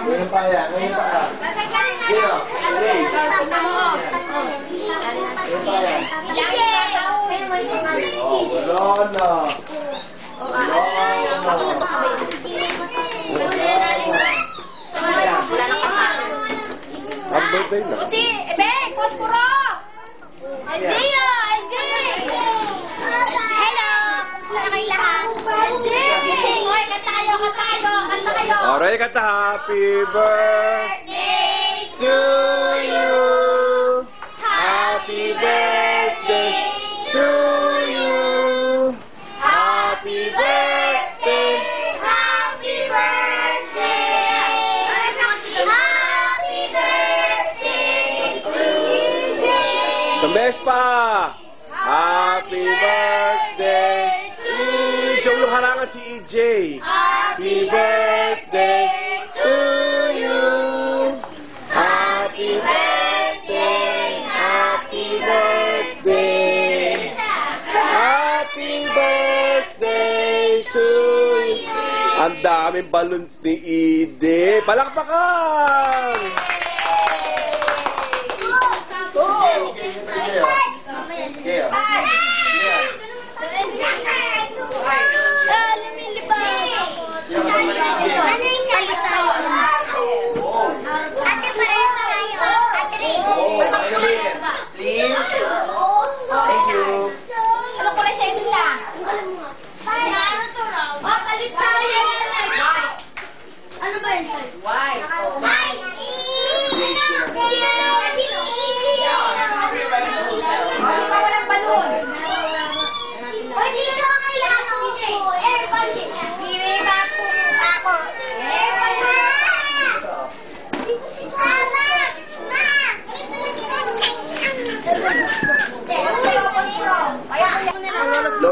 Ngayon pa yan, ngayon pa yan. Dito, ngayon pa yan. Oh, wala na. Ako sa tukabay. Wala na kami. Ang birthday na. Buti! Ebek! Posporo! Algea! Algea! Hello! Gusto na kayo lahat? Algea! Hoy, kanta kayo! Kanta kayo! Kanta kayo! Alright, kanta. Happy birthday to you. Happy birthday to you. Happy birthday. Happy birthday! Happy birthday to you! Sa mes pa. Happy birthday. EJ, yung harangan si EJ. Happy birthday to you. Happy birthday. Happy birthday. Happy birthday to you. Ang daming balloons ni EJ. Palakpakan!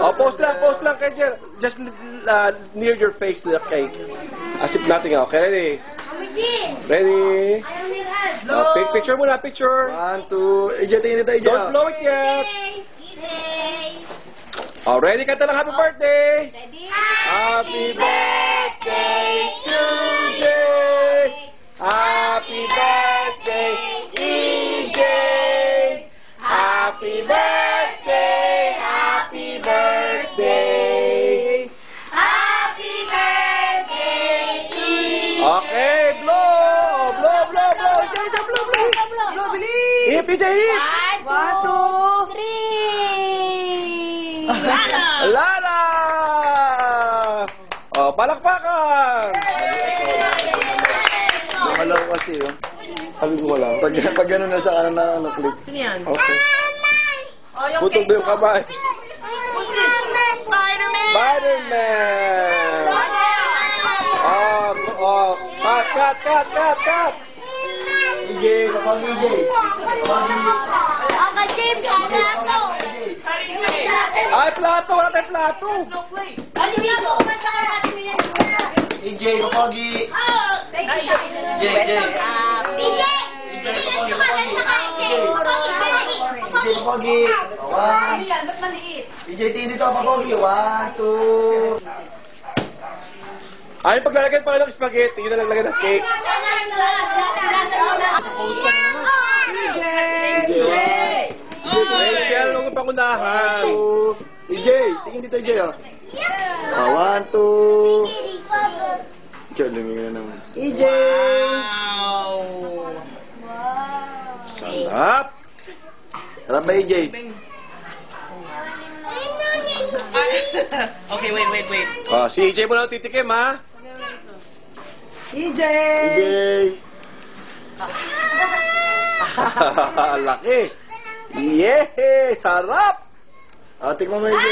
Oh, post lang kay Jer. Just near your face to the cake. As if nothing else. Okay, ready? Ready? Picture muna, picture. 1, 2, EJ, tingin dito, EJ. Don't blow it yet. Oh, ready? Kanta ng happy birthday. Happy birthday to Jay. Happy birthday, EJ. Happy birthday. Happy birthday. Happy birthday to you! Okay, blow. Blow, blow, blow. EJ, blow, blow. Blow, bilis! Hip, EJ, hip. 1, 2, 3! Lala! Lala! Oh, palakpakan! Malaw kasi, oh. Sabi ko wala. Pag gano'n na sa kanan na click. Sino yan? Okay. Putol ba yung kamay? Spider-Man! Spider-Man! Oh, cut! EJ, kapag EJ. Aga James, plato! Ay, plato! Wala tayong plato! No plate. Ano yan mo? Kumasa ka natin mo yan. EJ, kapag EJ. EJ. PJ! EJ, kapag EJ. 1. Ba't maliit? EJ, tingin dito, kapag EJ. 1, 2. Ay, paglalagyan pala ng spaghetti, yun na lang lagyan ng cake. Rachel, huwag ang pangunahan. EJ, tingin dito, EJ, oh. 1, 2. EJ, lumingin na naman. EJ! Wow! Sarap! Sarap ba, EJ? Okay, wait. Oh, si EJ mo lang titikim, ha? EJ! EJ. Laki! Yeah! Sarap! Tikman mo, EJ.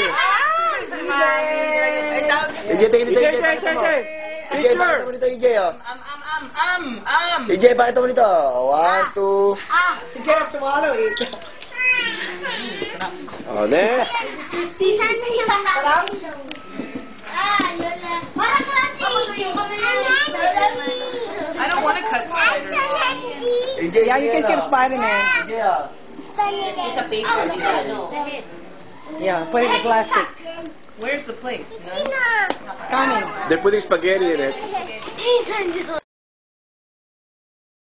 EJ, tingin dito, EJ. Pakita mo. EJ, Picture! pakita mo dito, EJ, oh. EJ, pakita mo dito. 1, 2. Sige, sumalo eh. Oh, ne? Sarap? Lola. Parang klase. I don't want to cut Spider-Man. EJ, Yeah, you can keep Spider-Man. EJ, oh. It's a paper. Yeah, put it in plastic. Where's the plate? None? Coming. They're putting spaghetti in it.